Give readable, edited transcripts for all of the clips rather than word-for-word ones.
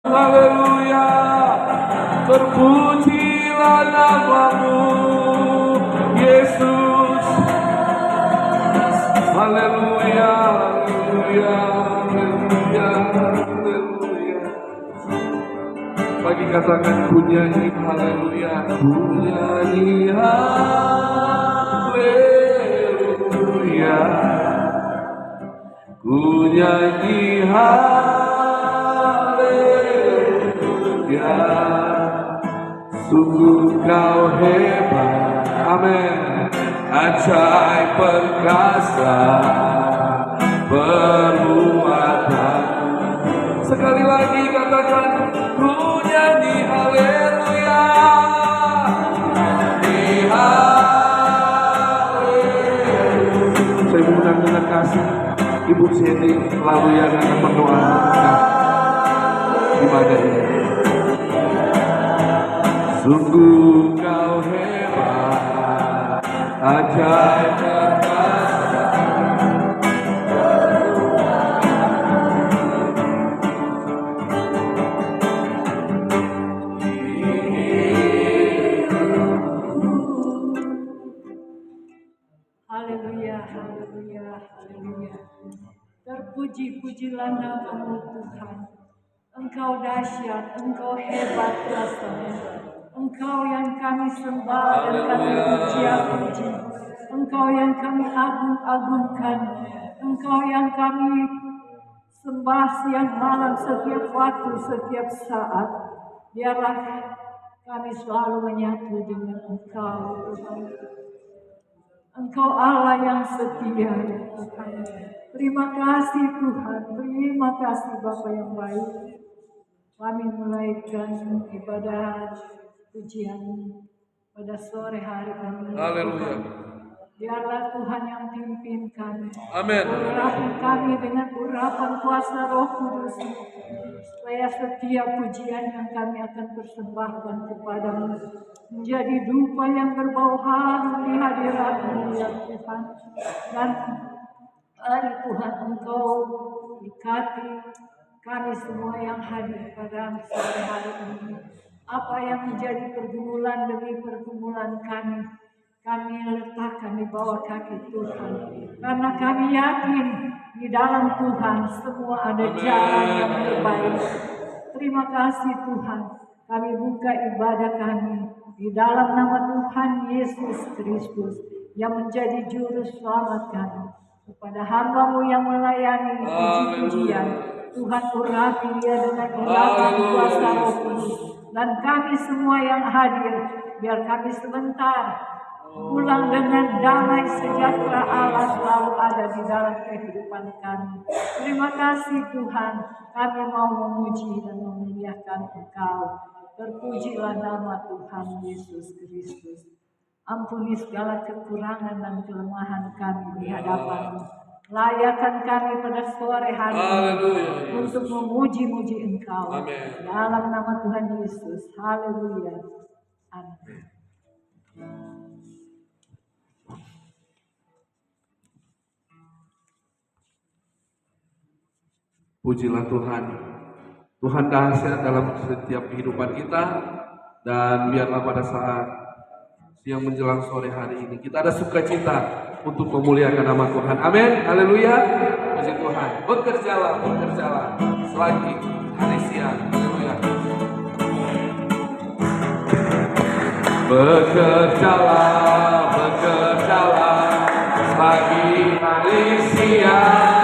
Haleluya, terpujilah namamu Yesus. Haleluya, haleluya, haleluya, haleluya. Bagi katakan ku nyanyi haleluya, ku nyanyi haleluya, ku nyanyi haleluya. Sungguh kau hebat, amin. Ajaib perkasa perbuatan. Sekali lagi katakan ku nyanyi haleluya, nyanyi haleluya. Saya mengundang dengan kasih Ibu Siti lalu yang akan mendoakan ibadah ini. Sungguh kau hebat, ajaib perkasa. Haleluya, haleluya, haleluya. Terpuji-pujilah namamu Tuhan. Engkau dahsyat, Engkau hebat rasanya. Engkau yang kami sembah dan kami puji-puji. Engkau yang kami agung-agungkan. Engkau yang kami sembah siang malam, setiap waktu, setiap saat. Biarlah kami selalu menyatu dengan Engkau, Tuhan. Engkau Allah yang setia, Tuhan. Terima kasih Tuhan, terima kasih Bapa yang baik. Kami mulaikan ibadah pujian pada sore hari ini. Haleluya. Biarlah Tuhan yang pimpin kami. Amin. Urapi kami dengan urapan kuasa Roh Kudus, supaya setiap pujian yang kami akan persembahkan kepadamu menjadi dupa yang berbau harum di hadirat-Mu ya Tuhan. Dan hari Tuhan Engkau berkati kami semua yang hadir pada sore hari ini. Apa yang menjadi pergumulan demi pergumulan kami letakkan di bawah kaki Tuhan. Karena kami yakin di dalam Tuhan semua ada jalan yang terbaik. Terima kasih Tuhan. Kami buka ibadah kami di dalam nama Tuhan Yesus Kristus yang menjadi juru selamat kami. Kepada hamba-Mu yang melayani puji-pujian, Tuhan urapi dia dengan urapan kuasa Roh Kudus. Dan kami semua yang hadir, biar kami sebentar pulang dengan damai sejahtera Allah selalu ada di dalam kehidupan kami. Terima kasih Tuhan, kami mau memuji dan memuliakan Engkau. Terpujilah nama Tuhan Yesus Kristus. Ampuni segala kekurangan dan kelemahan kami di hadapan-Mu. Layakan kami pada sore hari ini untuk memuji-muji Engkau. Amen. Dalam nama Tuhan Yesus. Haleluya. Amin. Pujilah Tuhan. Tuhan dahsyat dalam setiap kehidupan kita. Dan biarlah pada saat siang menjelang sore hari ini kita ada sukacita untuk memuliakan nama Tuhan. Amin. Haleluya. Puji Tuhan. Bekerjalah selagi hari siang. Haleluya. Bekerjalah selagi hari siang.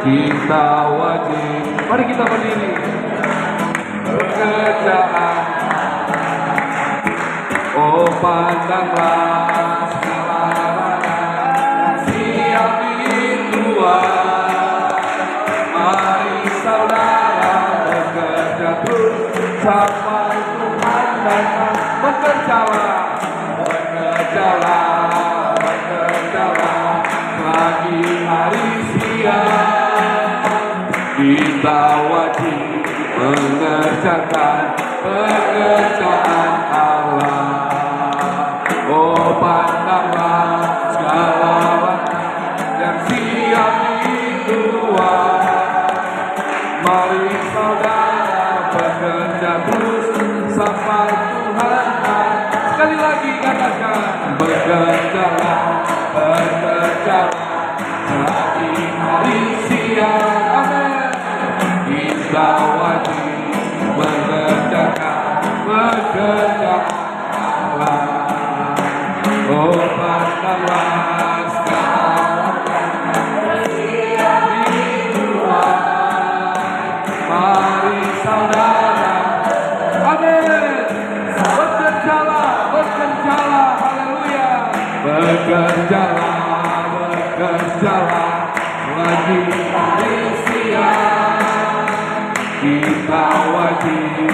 Kita wajib. Mari kita berdiri. Pekerjaan. Oh pandanglah segala siap dibuat. Mari saudara bekerja terus sampai Tuhan datang. Bekerjalah selagi hari siang. Kita wajib mengerjakan pekerjaan Allah. Oh pandanglah segala yang siap dibuat. Mari saudara betapa Tuhan baik. Sekali lagi katakan, bekerjalah, bekerjalah, jadi hari siang, amin. Kita wajib mengerjakan, bekerjalah. Oh, pandanglah sekarang di Tuhan. Mari saudara, amin. Bekerjalah, bekerjalah, haleluya. Bekerjalah, bekerjalah, lagi hari siang. Kita wajib,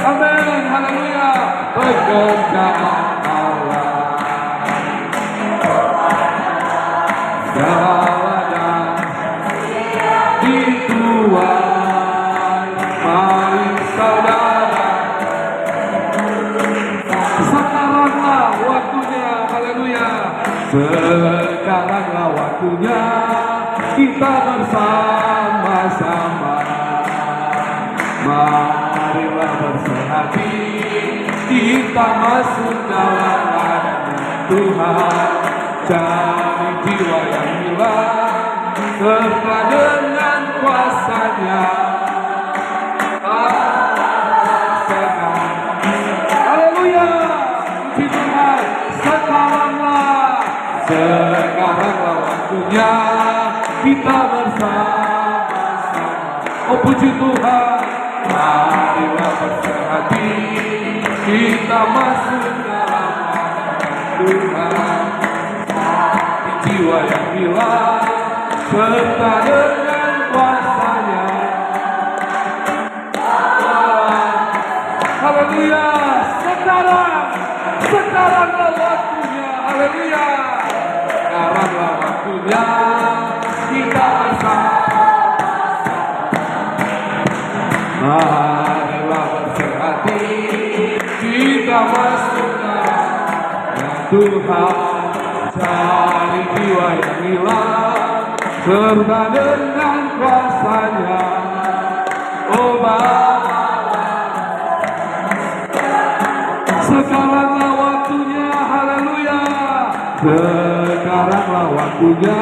amin, haleluya. Bekerjalah Allah. Jalan di Tuhan, mari saudara. Sekaranglah waktunya, haleluya. Sekaranglah waktunya kita bersama-sama. Marilah bersehati, kita masuk dalam hadirat Tuhan. Cari jiwa yang hilang, serta dengan kuasa-Nya. Haleluya, puji Tuhan. Sekaranglah waktunya kita bersama-sama. Oh puji Tuhan, marilah bersehati, kita masuk dalam hadirat Tuhan. Jiwa yang hilang serta dengan kuasa-Nya. Haleluya. Sekaranglah waktunya, haleluya. Sekaranglah waktunya kita bersama. Marilah bersehati, kita masuk dalam Tuhan. Cari jiwa yang hilang serta dengan kuasa-Nya. Oh Bapa, sekaranglah waktunya, haleluya. Sekaranglah waktunya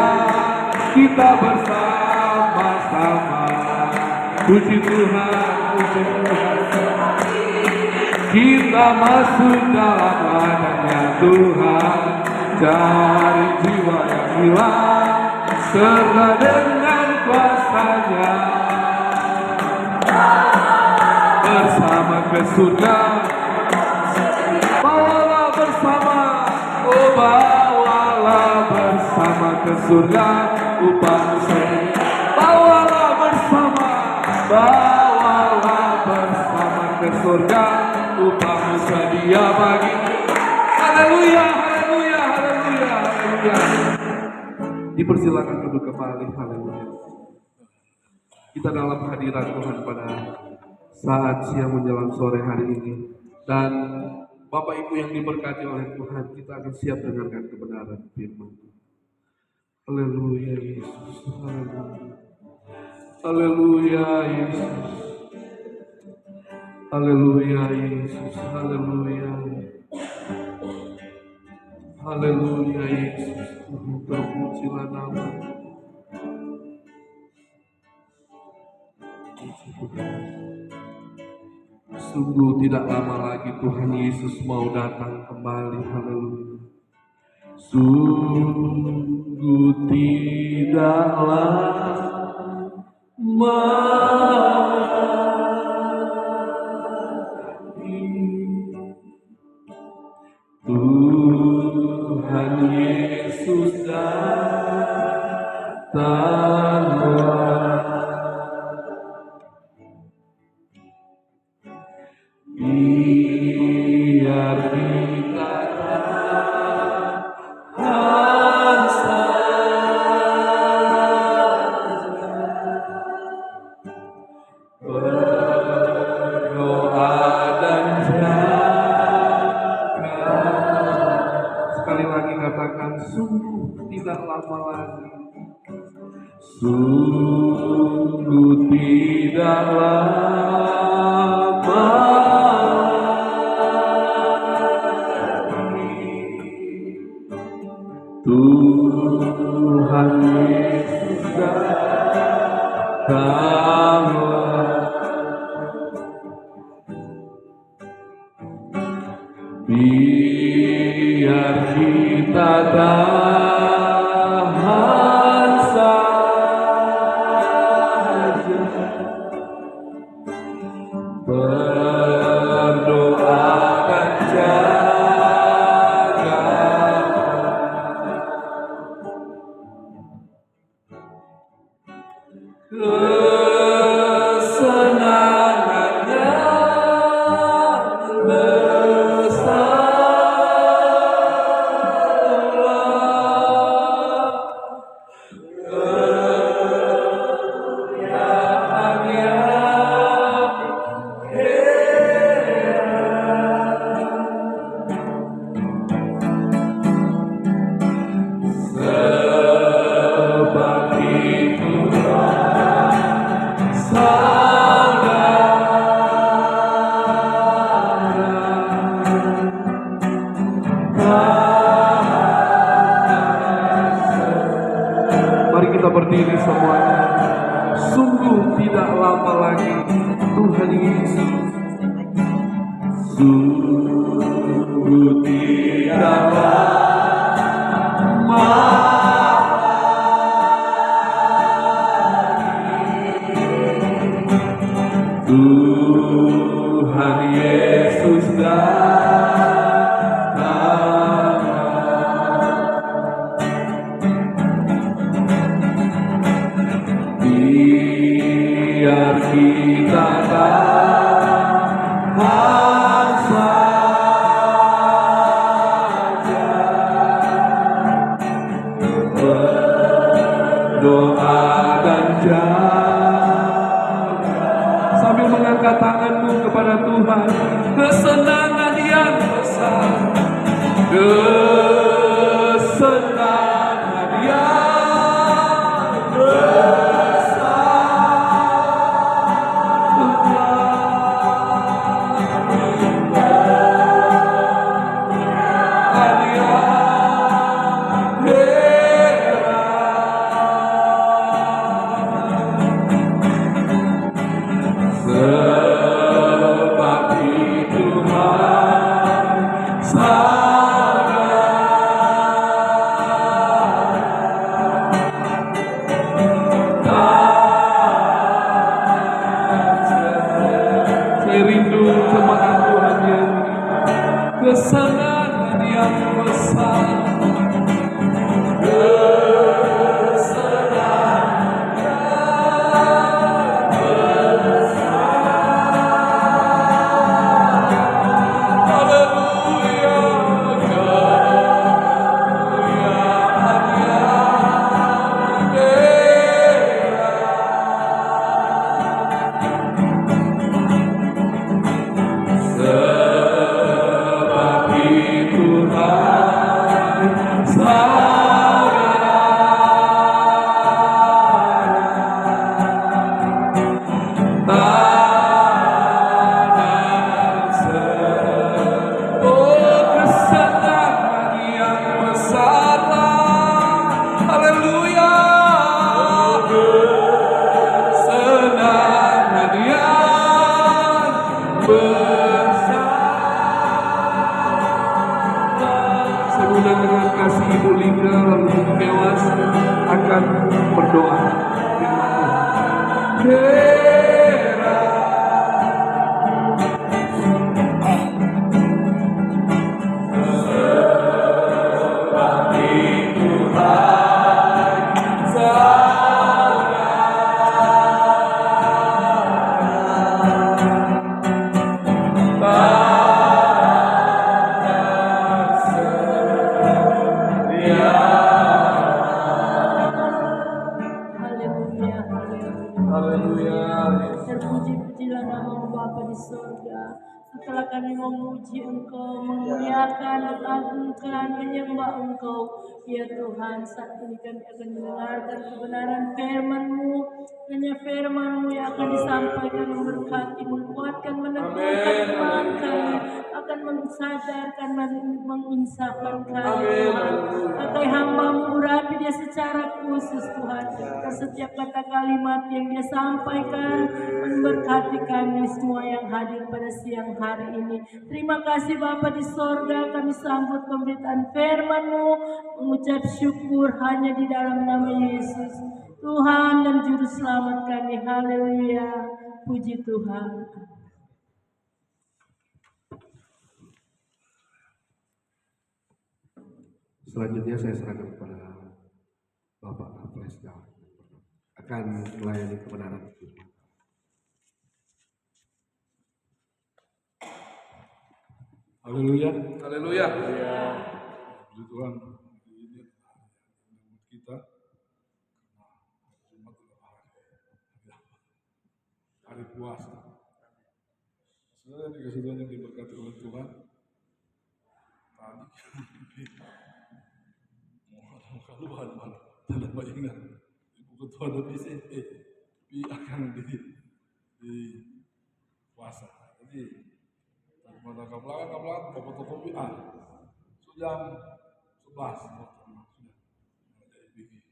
kita bersama-sama. Puji Tuhan, puji Tuhan. Kita masuk dalam hadirat Tuhan. Cari jiwa yang hilang serta dengan kuasa-Nya. Bersama ke surga, bawalah bersama. Oh bawalah bersama ke surga, upahmu sedia. Bawalah bersama, bawalah bersama ke surga, upahmu sedia bagi. Haleluya, haleluya, haleluya, haleluya. Dipersilakan duduk kembali, haleluya. Kita dalam hadirat Tuhan pada saat siang menjelang sore hari ini. Dan Bapak Ibu yang diberkati oleh Tuhan, kita akan siap dengarkan kebenaran firman Tuhan. Haleluya Yesus, haleluya. Haleluya Yesus. Haleluya Yesus, haleluya. Haleluya Yesus, terpujilah nama-Mu. Sungguh tidak lama lagi Tuhan Yesus mau datang kembali, haleluya. Sungguh tidak lama Tuhan Yesus datang. Biar dikatakan berdoa dan jaga. Sekali lagi katakan, sungguh tidak lama lagi. Sungguh tidak lama Biar kita tahan saja, berdoa dan jaga kesenangannya besar, sebab itulah mari kita berdiri semuanya. Sungguh tidak lama lagi Tuhan Yesus, sungguh tidak lama Tuhan Yesus datang. Biar kita tahan saja, berdoa dan jaga sambil mengangkat tanganmu kepada Tuhan. Kesenangan yang besar, kesenangan yang sebab Tuhan saya rindu jemaat Tuhan yang kesenangan yang besar, dengan kasih Ibu Lingga lalu Ibu Mewas akan berdoa. Terpuji-pujilah nama Bapa di surga. Setelah kami memuji Engkau, memuliakan, mengagungkan, menyembah Engkau, ya Tuhan, saat ini kami akan mendengarkan kebenaran firman-Mu. Hanya firman-Mu yang akan disampaikan, memberkati, menguatkan, meneguhkan iman kami, akan mensadarkan dan menginsafkan kami Tuhan. Pakai hamba-Mu urapi dia secara khusus Tuhan. Dan setiap kata kalimat yang dia sampaikan memberkati kami semua yang hadir pada siang hari ini. Terima kasih Bapa di sorga, kami sambut pemberitaan firman-Mu, mengucap syukur hanya di dalam nama Yesus, Tuhan dan Juru Selamat kami. Haleluya, puji Tuhan. Selanjutnya saya serahkan kepada Bapak Kapolres Jawa akan melayani kebenaran firman. Haleluya. Haleluya. Puji Tuhan, ini kita Jumat adalah hari puasa. Saudara dikasih Tuhan yang diberkati oleh Tuhan. Tadi mau keluar dalam bayangan ibu ketua ada pi akan di puasa. Jadi pada kablangan fotokopi jam 11 sudah ada pergi.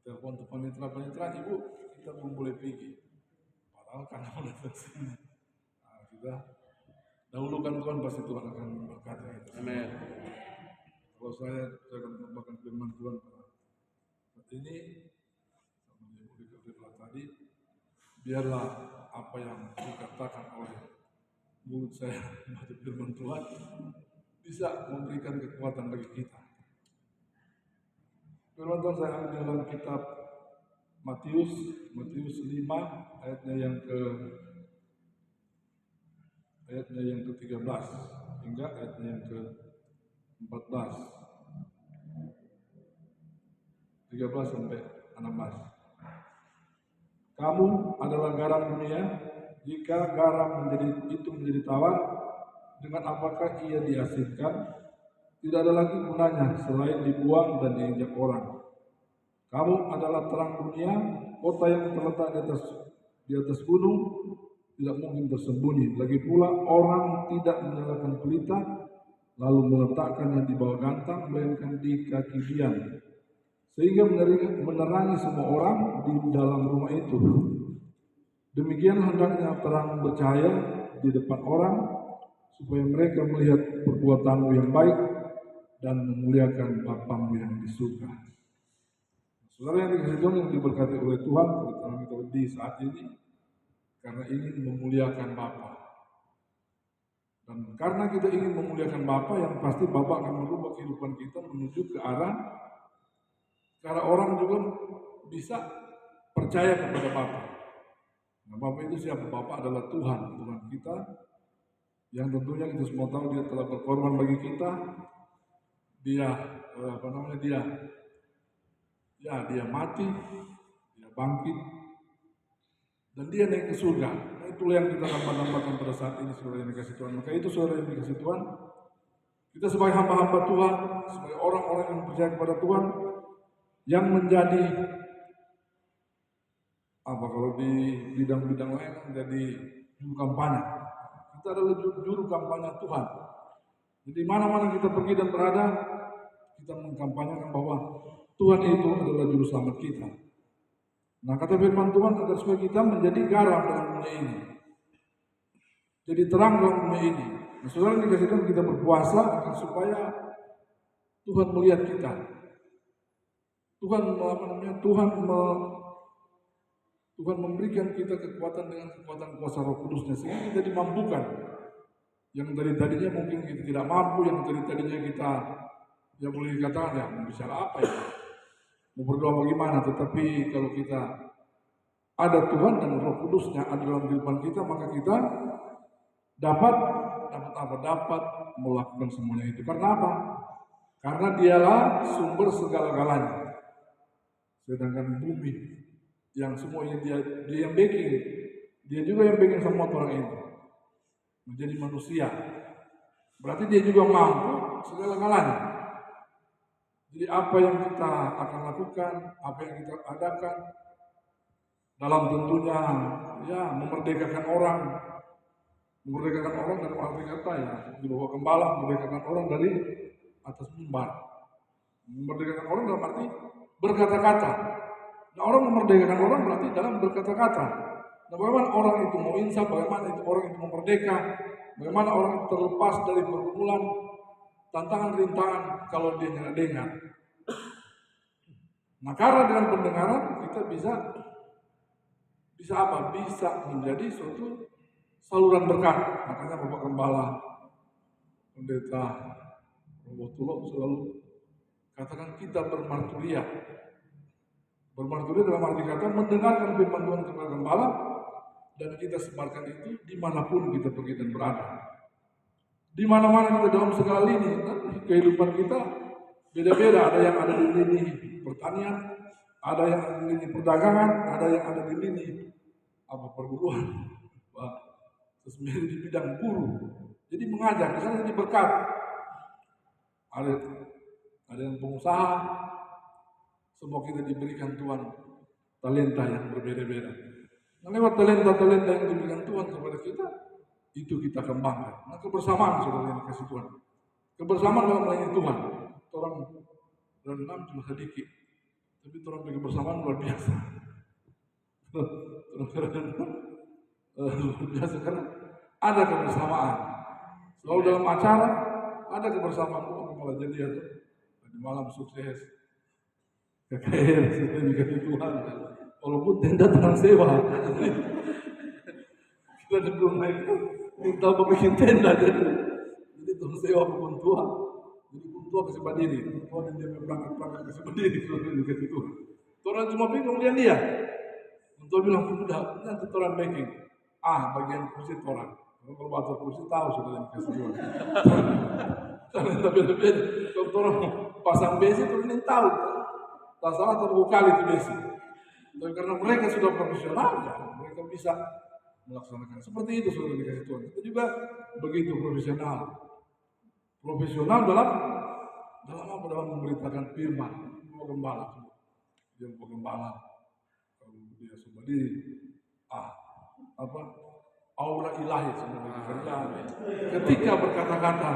Telepon tuh panitra ibu kita belum boleh pergi. Padahal karena udah tersini. Nah, kita dahulukan Tuhan, pasti Tuhan akan memberkati kita. Amin. Kalau saya akan menambahkan firman Tuhan saat ini sama ibu dikatakan tadi, biarlah apa yang dikatakan oleh mulut saya membaca firman Tuhan bisa memberikan kekuatan bagi kita. Firman Tuhan saya ambil dalam kitab Matius 5 ayatnya yang ke-13 hingga ayatnya yang ke-14. 13 sampai 16. Kamu adalah garam dunia. Jika garam menjadi tawar, dengan apakah ia diasinkan? Tidak ada lagi gunanya selain dibuang dan diinjak orang. Kamu adalah terang dunia. Kota yang terletak di atas gunung tidak mungkin tersembunyi. Lagi pula orang tidak menyalakan pelita lalu meletakkannya di bawah gantang, melainkan di kaki tiang, sehingga menerangi semua orang di dalam rumah itu. Demikian hendaknya terang bercahaya di depan orang, supaya mereka melihat perbuatanmu yang baik dan memuliakan Bapamu yang di surga. Saudara yang dikasihi Tuhan, yang diberkati oleh Tuhan, terutama kita di saat ini, karena ingin memuliakan Bapa. Dan karena kita ingin memuliakan Bapa, yang pasti Bapa akan merubah kehidupan kita menuju ke arah orang juga bisa percaya kepada Bapa. Nah, Bapa itu siapa? Bapa adalah Tuhan kita, yang tentunya kita semua tahu dia telah berkorban bagi kita. Dia dia mati, dia bangkit, dan dia naik ke surga. Nah, itulah yang kita tambahkan pada saat ini, saudara yang dikasih Tuhan. Maka itu saudara yang dikasih Tuhan, kita sebagai hamba-hamba Tuhan, sebagai orang-orang yang percaya kepada Tuhan, yang menjadi kalau di bidang-bidang lain menjadi juru kampanye. Kita adalah juru kampanye Tuhan. Jadi mana-mana kita pergi dan berada, kita mengkampanyekan bahwa Tuhan itu adalah juru selamat kita. Nah, kata firman Tuhan agar supaya kita menjadi garam dalam dunia ini, jadi terang dalam dunia ini. Nah, saudara dikasih Tuhan, kita berpuasa agar supaya Tuhan melihat kita. Tuhan memberikan kita kekuatan dengan kekuatan kuasa Roh Kudus-Nya, sehingga kita dimampukan. Yang dari tadinya mungkin kita tidak mampu, yang dari tadinya kita boleh dikatakan bicara apa ya, mau berdoa bagaimana, tetapi kalau kita ada Tuhan dan Roh Kudus-Nya ada dalam kehidupan kita, maka kita dapat melakukan semuanya itu. Karena apa? Karena dialah sumber segala-galanya. Sedangkan bumi yang semuanya dia yang bikin, dia juga yang bikin semua orang ini menjadi manusia. Berarti dia juga mampu segala-galanya. Jadi apa yang kita akan lakukan, apa yang kita adakan, dalam tentunya memerdekakan orang, Memerdekakan orang dari arti kata ya, di bawah gembala memerdekakan orang dari atas mimbar. Memerdekakan orang dalam arti berkata-kata. Nah, orang memerdekakan orang berarti dalam berkata-kata. Nah, bagaimana orang itu mau insaf, bagaimana itu orang itu mau merdeka, bagaimana orang itu terlepas dari pergumulan, tantangan rintangan kalau dia nggak dengar. Nah, karena dengan pendengaran kita bisa apa? Bisa menjadi suatu saluran berkat. Makanya Bapak Gembala, Pendeta Robotulo selalu katakan kita bermarturia. Bermarturia dalam arti kata mendengarkan firman Tuhan kepada Gembala dan kita sebarkan itu dimanapun kita pergi dan berada. Di mana-mana kita dalam segala lini kehidupan kita beda-beda. Ada yang ada di lini pertanian, ada yang ada di lini perdagangan, ada yang ada di lini perguruan. Sendiri di bidang guru, jadi mengajar, misalnya jadi berkat. Ada yang pengusaha, semua kita diberikan Tuhan talenta yang berbeda-beda. Nah, lewat talenta-talenta yang diberikan Tuhan kepada kita, itu kita kembangkan. Nah, kebersamaan saudara yang dikasih Tuhan, kebersamaan dalam melayani Tuhan. Orang berenam cuma sedikit, tapi orang kebersamaan luar biasa. Luar biasa karena ada kebersamaan. Selalu dalam acara ada kebersamaan. Malah jadi di malam sukses, KKR sudah dikasih Tuhan. Walaupun tenda terang sewa, kita belum naik, minta bikin tenda jadi terang sewa pun Tuhan. Jadi pun Tuhan kasih berdiri, Tuhan yang dia berangkat kasih berdiri sudah dikasih Tuhan. Tuhan cuma bingung dia. Tuhan bilang sudah nanti Tuhan making. Bagian kursi orang. Kalau baca kursi tahu sudah yang kasih Tuhan. Tapi kalau orang pasang besi itu ini tahu. Tak salah terlalu kali itu besi. Tapi karena mereka sudah profesional, ya, mereka bisa melaksanakan. Seperti itu sudah dikasih Tuhan. Kita juga begitu profesional. Profesional dalam memberitakan firman. Gembala. Dia gembala. Kalau dia semua diri. Aura ilahi sebenarnya. Ketika berkata-kata,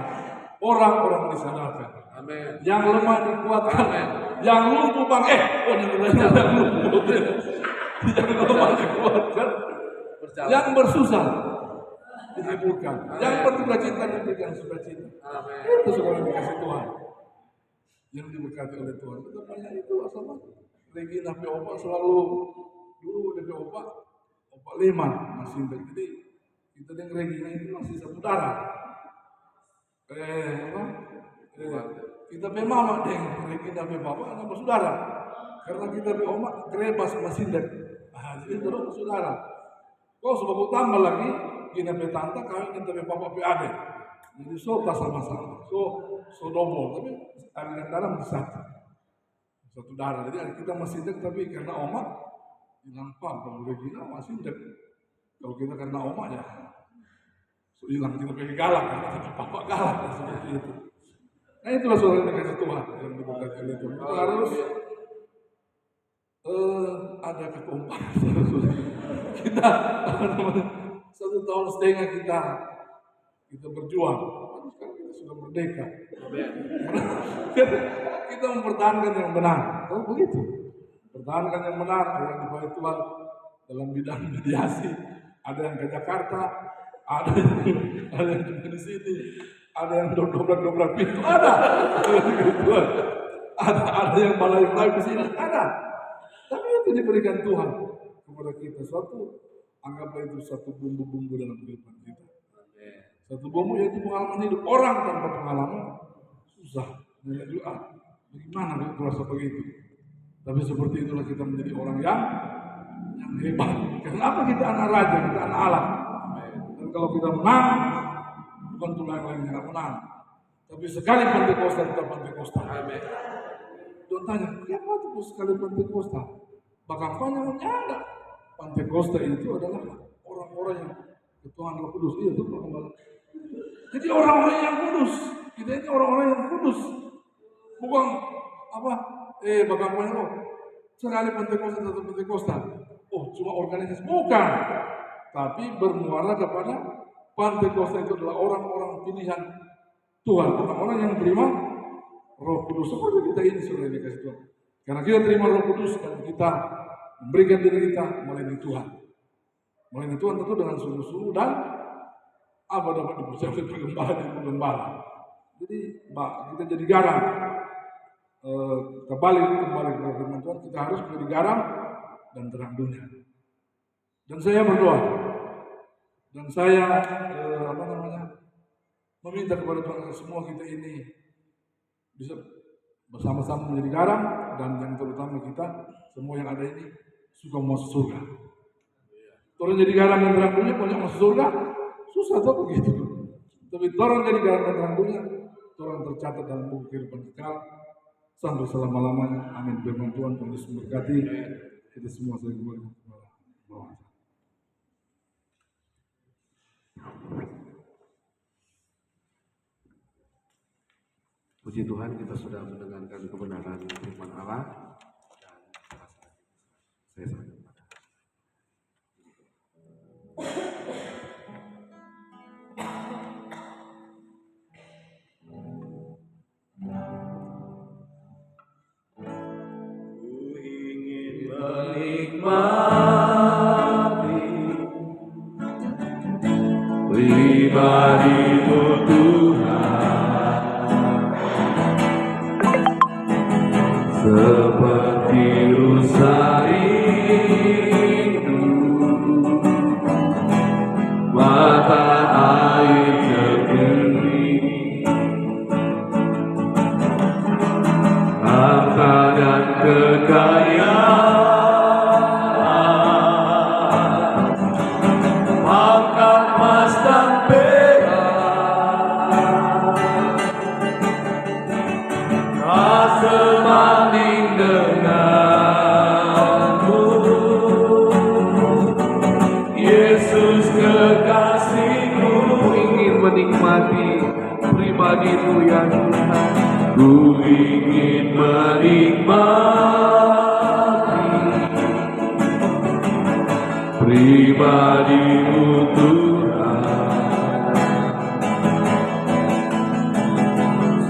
orang-orang disadarkan. Amin. Yang lemah dikuatkan. Yang lumpuh yang lemah dikuatkan. Yang bersusah dihiburkan. Yang berduka cita diberikan sukacita. Itu semua yang dikasih Tuhan. Yang diberkati oleh Tuhan. Kita banyak itu asal Regina Opa selalu dulu DP Opa Leman masih jadi kita dengan Regina itu masih satu darah. Kita memang dengan Regina Bapak anak bersaudara. Karena kita oma Grebas masih jadi terus bersaudara. Kau sebab tambah lagi kita tante kami kita Bapak ade. Jadi sama-sama. So double tapi aliran darah masih satu darah. Jadi kita masih tapi karena oma nampak kalau Regina masih kalau kita karena oma ya hilang kita pergi galak karena kita papa galak seperti itu. Nah itulah saudara yang dikasih Tuhan yang diberkati oleh Tuhan. Kita harus ada kekompakan kita 1,5 tahun kita berjuang. Sekarang kita sudah merdeka. Kita mempertahankan yang benar. Kalau begitu, pertahankan yang benar yang dipakai Tuhan dalam bidang mediasi. Ada yang ke Jakarta, ada yang juga di sini, ada yang dobrak pintu, ada yang balai di sini, ada. Tapi itu diberikan Tuhan kepada kita anggaplah itu satu bumbu-bumbu dalam kehidupan kita. Satu bumbu yaitu pengalaman hidup. Orang tanpa pengalaman susah. Nenek juga, bagaimana itu rasa begitu? Tapi seperti itulah kita menjadi orang yang hebat. Kenapa kita anak raja, kita anak Allah? Dan kalau kita menang, bukan tulang yang lain yang menang. Tapi sekali Pentakosta kita Pentakosta. Tuhan tanya, kenapa itu sekali Pentakosta? Bahkan banyak ada. Pentakosta itu adalah orang-orang yang Tuhan Roh Kudus. Iya itu kembali. Jadi orang-orang yang kudus. Kita ini orang-orang yang kudus. Bukan bahkan banyak sekali Pentakosta atau Pentakosta. Cuma organisasi. Bukan. Tapi bermuara kepada Pantekosta itu adalah orang-orang pilihan Tuhan, orang-orang yang terima Roh Kudus seperti kita ini sudah dikasih Tuhan. Karena kita terima Roh Kudus dan kita memberikan diri kita melayani Tuhan. Melayani Tuhan tentu dengan sungguh-sungguh dan apa dapat dipersiapkan penggembala. Jadi kita jadi garam. Kembali kepada firman Tuhan, kita harus menjadi garam dan terang dunia. Dan saya berdoa dan saya meminta kepada Tuhan semua kita ini bisa bersama-sama menjadi garam, dan yang terutama kita semua yang ada ini suka masuk surga. Orang jadi garam dan terang dunia banyak masuk surga, susah tuh begitu. Tapi orang jadi garam dan terang dunia, orang tercatat dalam buku kehidupan kekal sampai selama-lamanya. Amin. Firman Tuhan Yesus memberkati kita semua. Saya kembali kepada bawah. Puji Tuhan, kita sudah mendengarkan kebenaran firman Allah, dan saya serahkan kepada Ku ingin menikmati pribadi-Mu Tuhan, seperti rusa rindu mata air terkering, harta dan kekayaan, pangkat emas dan perak, tak sebanding denganmu, Yesus kekasihku. Ku ingin menikmati pribadi-Mu ya Tuhan. Ku ingin menikmati pribadi-Mu Tuhan,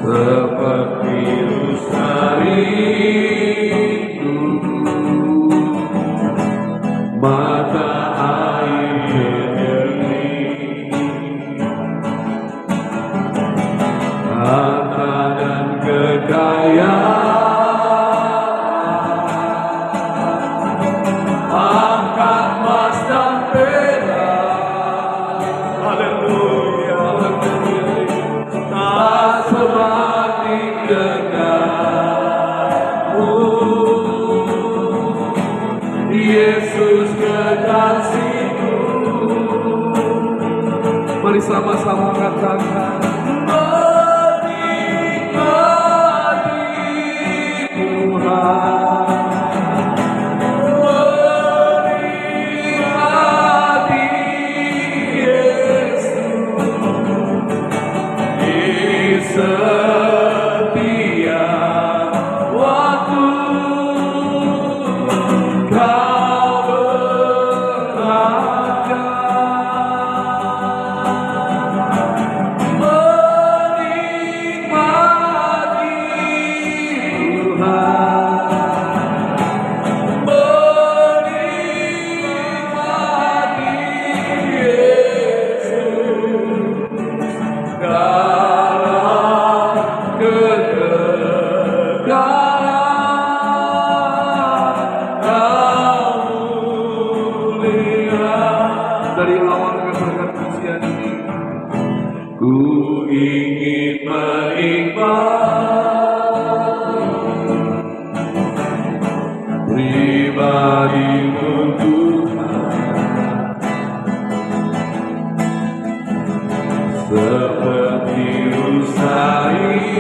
seperti rusa rindu mata air jernih, harta dan kekayaan, pangkat emas dan perak, haleluya, tak sebanding denganmu, Yesus kekasihku. Mari sama-sama katakan, dari awal keberkat pujian ini, ku ingin menikmati pribadi-Mu Tuhan, seperti rusa rindu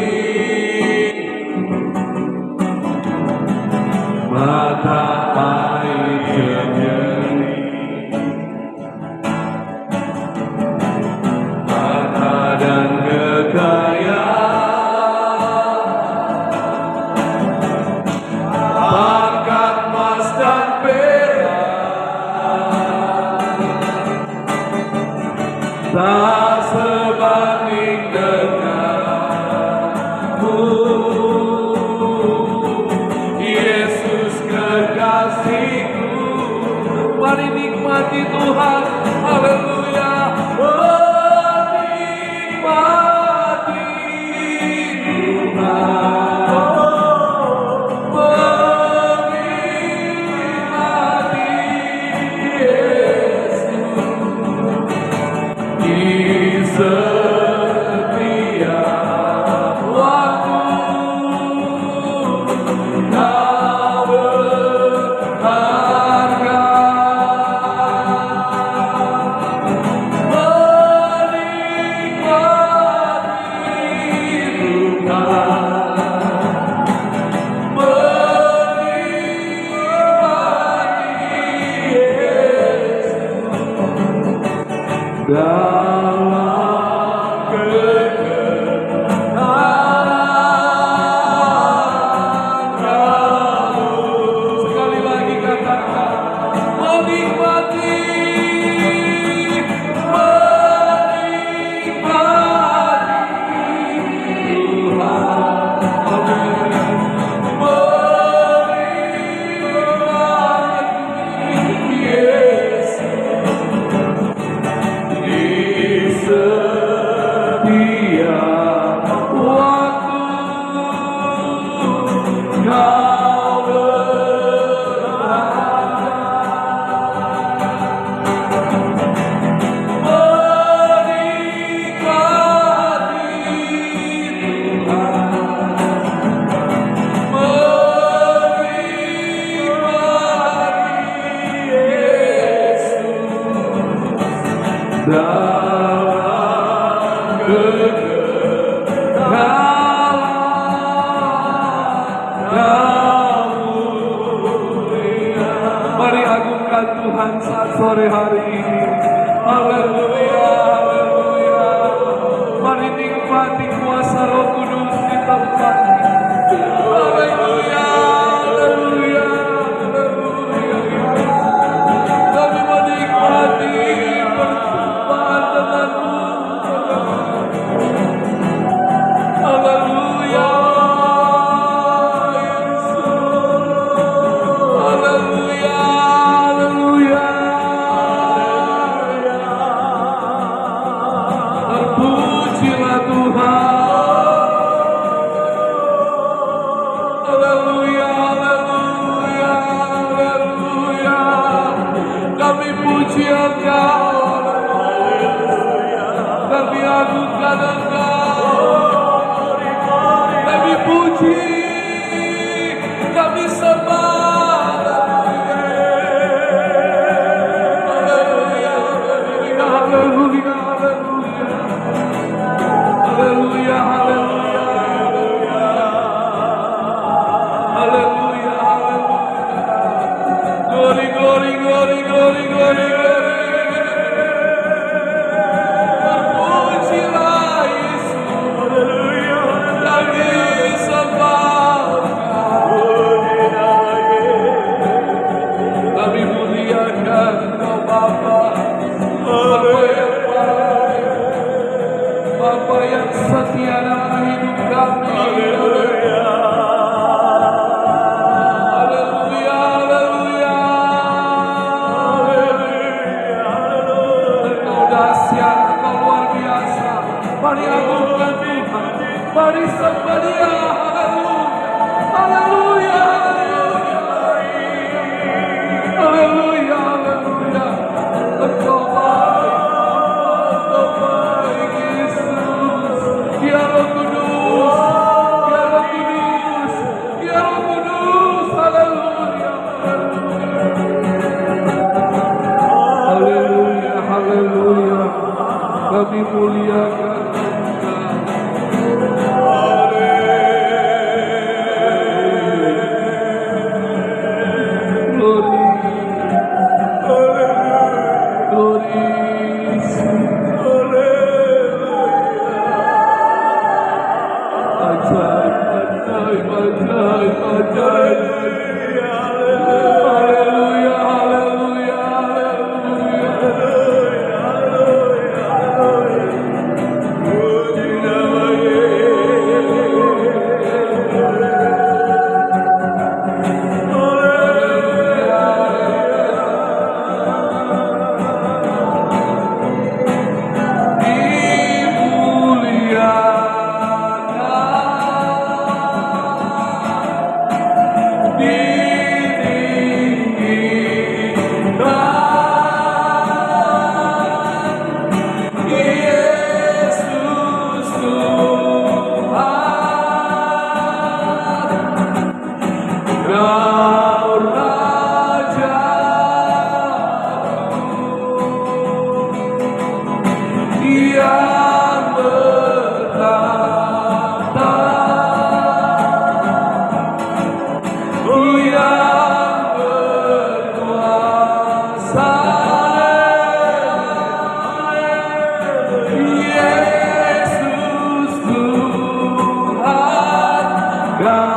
mata air jernih, dan kekayaan, pangkat emas dan perak, tak sebanding denganmu. Yesus kekasihku, Mari nikmati Tuhan. Haleluya. menikmati Tuhan, menikmati Yesus di setiap waktu. Kau berharga, dalam kegelapan Kamu. Sekali lagi katakan, menikmati. Mari agungkan Tuhan saat sore hari ini. Haleluya, haleluya. Mari nikmati kuasa Roh Kudus di tempat ini. Haleluya, haleluya, haleluya. Kami menikmati perjumpaan denganmu. Haleluya. Haleluya, haleluya. Terpujilah Tuhan. Haleluya, haleluya, haleluya. Kami puji Engkau. Kami agungkan Engkau. Kami puji, kami sembah. Haleluya, haleluya, haleluya, haleluya, haleluya, haleluya, haleluya. Glory, glory, glory, glory, glory, glory. Terpujilah Yesus. Kami sembah. Kami muliakan Engkau Bapa. Bapa yang baik, Bapa yang setia dalam hidup kami. Haleluya, haleluya. Engkau dahsyat, Engkau luar biasa. Mari agungkan Tuhan. Mari sembah Dia. Haleluya, haleluya, haleluya, haleluya. Engkau baik, Engkau baik Yesus. Ya Roh Kudus, Ya Roh Kudus, Ya Roh Kudus. Haleluya, haleluya, haleluya. Kami muliakan Engkau. Haleluya, haleluya, haleluya. yang bertata, oh yang berkuasa, Yesus Tuhan, Kau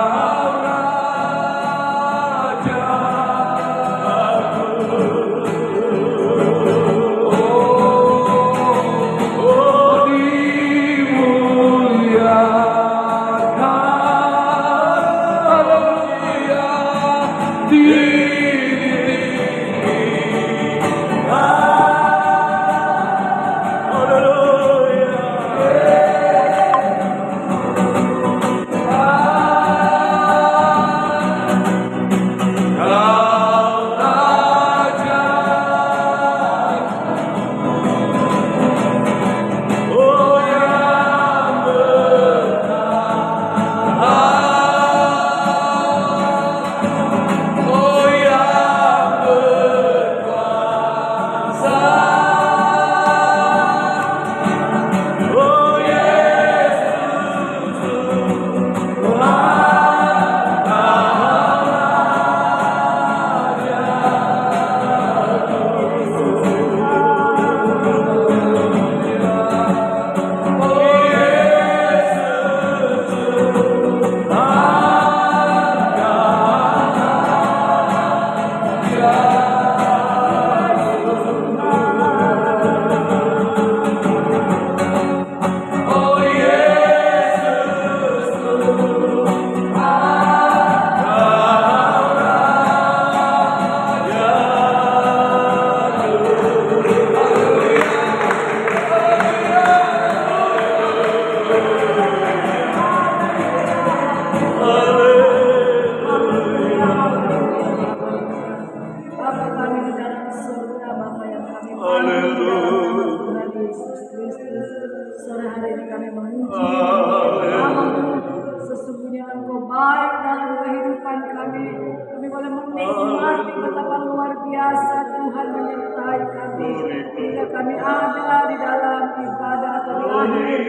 Sesungguhnya Engkau baik dalam kehidupan kami. Kami boleh menikmati betapa luar biasa Tuhan menyertai kami. Hingga kami ada di dalam ibadah atau di akhir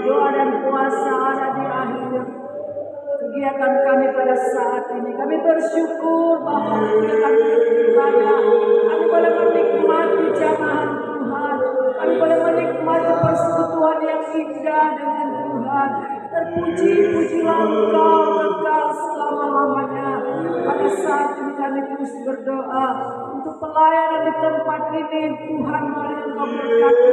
doa dan puasa, ada di akhir kegiatan kami pada saat ini. Kami bersyukur bahwa kegiatan ibadah kami boleh menikmati jamaah Tuhan. Kami boleh menikmati persekutuan yang indah dengan Tuhan. Terpuji-pujilah Engkau kekal selama-lamanya. Pada saat ini kami terus berdoa untuk pelayanan di tempat ini. Tuhan, mari Engkau berkati,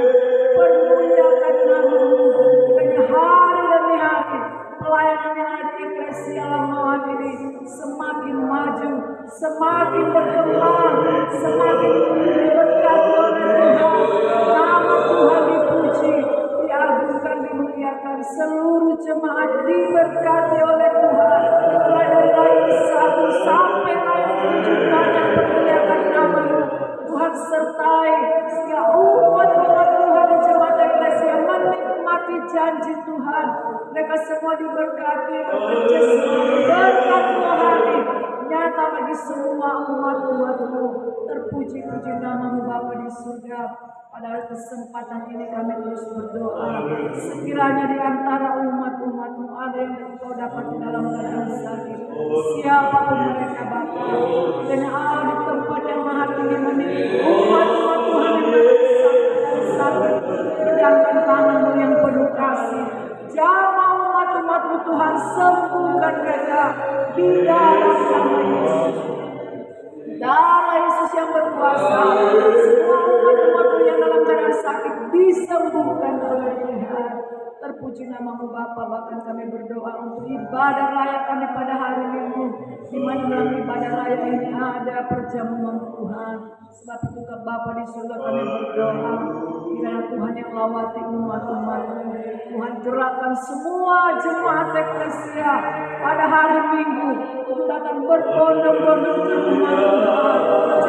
permuliakan nama-Mu. Dengan hari demi hari pelayanan yang ada di Eklesia Lamongan ini semakin maju, semakin berkembang, semakin diberkati oleh Tuhan. Nama Tuhan dipuji, diagungkan, dimuliakan. Seluruh jemaat diberkati oleh Tuhan. Mulai dari lain 1 sampai lain 7 banyak permuliakan nama-Mu. Tuhan sertai sehingga umat-umat Tuhan di jemaat Eklesia menikmati janji Tuhan. Mereka semua diberkati, bekerja semua berkat rohani nyata bagi semua umat-umat-Mu. Terpuji-puji nama-Mu Bapa di surga. Pada kesempatan ini kami terus berdoa. Sekiranya di antara umat-umat-Mu ada yang Engkau dapat di dalam keadaan sakit, siapapun mereka Bapa, dan Allah di tempat yang maha tinggi meniti umat-umat Tuhan yang sakit, pedangkan tangan-Mu yang penuh kasih. Jamah umat-umat-Mu Tuhan, sembuhkan mereka di dalam nama Yesus. Darah Yesus yang berkuasa, semua umat-umat-Mu yang dalam keadaan sakit disembuhkan oleh Tuhan. Terpuji nama-Mu Bapa. Bahkan kami berdoa untuk ibadah raya kami pada hari Minggu, di mana dalam ibadah raya ini ada perjamuan Tuhan. Sebab itu ke Bapa di surga kami berdoa, kiranya Tuhan yang lawati umat-umat-Mu. Tuhan gerakkan semua jemaat Eklesia pada hari Minggu untuk datang berbondong-bondong ke rumah Tuhan.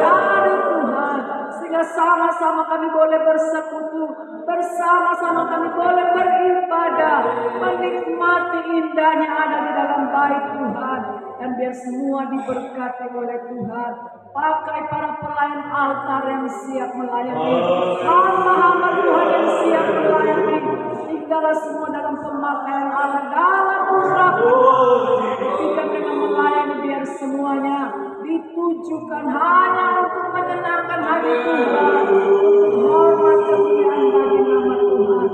Jadi Tuhan, sehingga sama-sama kami boleh bersekutu, bersama-sama kami boleh beribadah, menikmati indahnya ada di dalam bait Tuhan. Dan biar semua diberkati oleh Tuhan. Pakai para pelayan altar yang siap melayani, hamba-hamba Tuhan yang siap melayani. Allah semua dalam pemakaian Allah, dalam urapan ketika dengan melayani, biar semuanya ditujukan hanya untuk menyenangkan hati Tuhan, untuk hormat kemuliaan bagi nama Tuhan.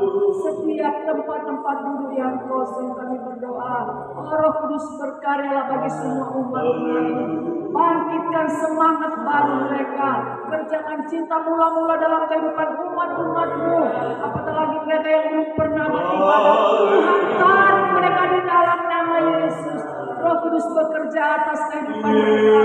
Setiap tempat-tempat duduk yang kosong kami berdoa, Roh Kudus berkaryalah bagi semua umat Tuhan. Bangkitkan semangat baru mereka, kerjakan cinta mula-mula dalam kehidupan umat-umat-Mu. Apatah lagi mereka yang belum pernah beribadah, Tuhan tarik mereka di dalam nama Yesus. Roh Kudus bekerja atas kehidupan mereka,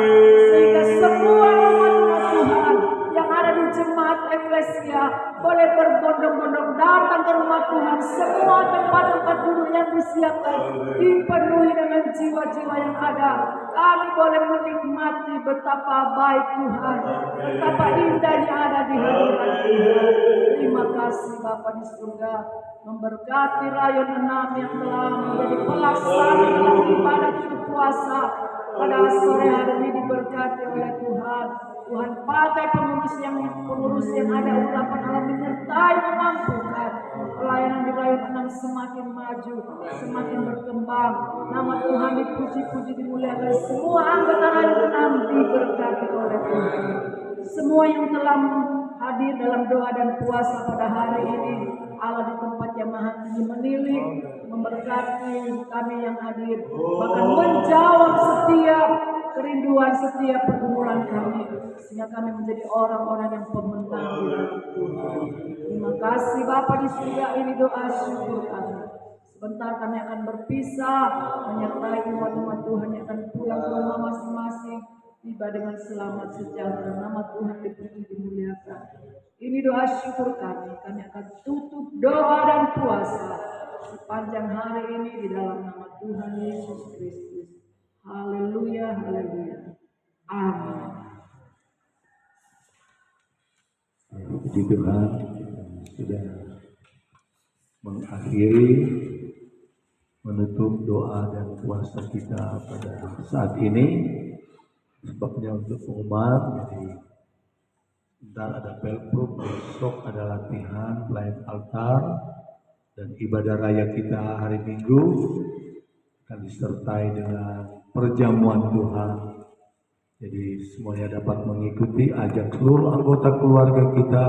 sehingga semua umat-umat Tuhan yang ada di jemaat eklesia boleh berbondong-bondong datang ke rumah Tuhan. Semua tempat-tempat duduk yang disiapkan dipenuhi dengan jiwa-jiwa yang ada. Kami boleh menikmati betapa baik Tuhan, betapa indahnya ada di hadirat Tuhan. Terima kasih Bapa di surga, memberkati rayon 6 yang telah menjadi pelaksana dalam ibadah tutup puasa pada sore hari ini, diberkati oleh Tuhan. Tuhan pakai pengurus yang ada urapan Allah, menyertai memampukan pelayanan di rayon 6 semakin maju, semakin berkembang. Nama Tuhan dipuji-puji, dimuliakan. Semua anggota rayon 6 diberkati oleh Tuhan. Semua yang telah hadir dalam doa dan puasa pada hari ini, Allah di tempat yang maha tinggi menilik, memberkati kami yang hadir, bahkan menjawab setiap kerinduan, setiap pergumulan kami, sehingga kami menjadi orang-orang yang pemenang di dalam Tuhan. Terima kasih Bapa di surga, ini doa syukur kami. Sebentar kami akan berpisah, menyertai umat-umat Tuhan yang akan pulang ke rumah masing-masing, tiba dengan selamat sejahtera. Nama Tuhan dipuji, dimuliakan. Ini doa syukur kami. Kami akan tutup doa dan puasa sepanjang hari ini di dalam nama Tuhan Yesus Kristus. Haleluya, haleluya. Amin. Puji Tuhan, sudah mengakhiri menutup doa dan puasa kita pada saat ini. Sebabnya untuk pengumuman, jadi ntar ada pelpro, besok ada latihan pelayan altar, dan ibadah raya kita hari Minggu akan disertai dengan perjamuan Tuhan. Jadi semuanya dapat mengikuti, ajak seluruh anggota keluarga kita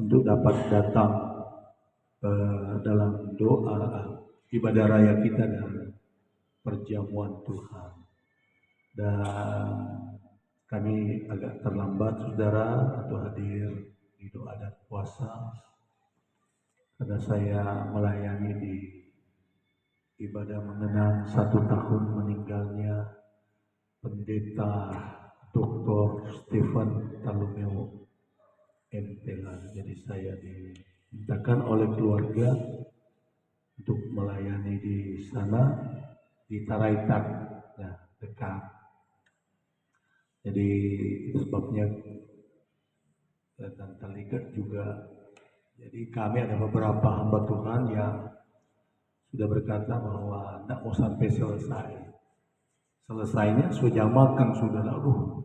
untuk dapat datang dalam doa ibadah raya kita dan perjamuan Tuhan. Dan kami agak terlambat saudara atau hadir di doa dan puasa karena saya melayani di ibadah mengenang 1 tahun meninggalnya Pendeta Dr. Stephen Talumeo Empelan. Jadi saya dimintakan oleh keluarga untuk melayani di sana di Taraitan, nah, dekat. Jadi itu sebabnya dan terlibat juga. Jadi kami ada beberapa hamba Tuhan yang sudah berkata bahwa tidak mau sampai selesai. Selesainya sudah makan, sudah lalu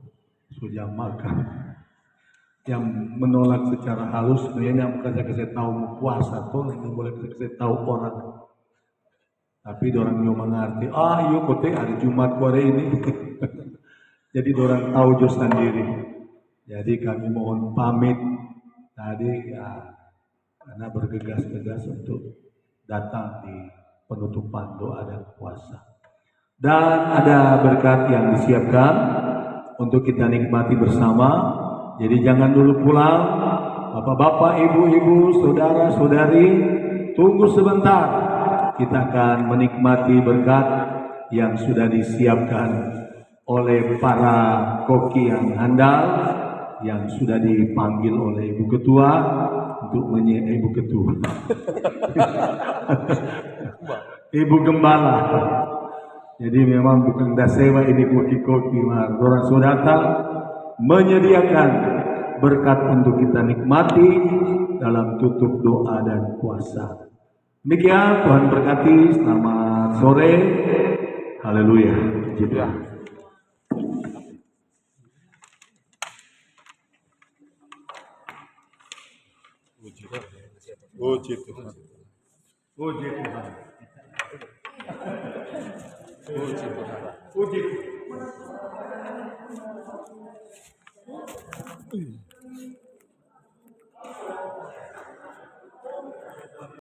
sudah makan. Yang menolak secara halus sebenarnya yang kasih tahu mau puasa tuh yang boleh kasih tahu orang. Tapi orang yang mengerti, yuk kote hari Jumat kore ini. Jadi orang tahu jo sendiri. Jadi kami mohon pamit tadi ya, karena bergegas-gegas untuk datang di penutupan doa dan puasa. Dan ada berkat yang disiapkan untuk kita nikmati bersama. Jadi jangan dulu pulang, bapak-bapak, ibu-ibu, saudara-saudari, tunggu sebentar. Kita akan menikmati berkat yang sudah disiapkan oleh para koki yang handal yang sudah dipanggil oleh Ibu Ketua untuk Ibu Ketua Ibu Gembala. Jadi memang bukan dasewa ini koki-koki, orang sudah datang menyediakan berkat untuk kita nikmati dalam tutup doa dan puasa. Demikian, Tuhan berkati. Selamat sore. Haleluya. Puji Tuhan. Puji Tuhan. Puji Tuhan. Puji Tuhan.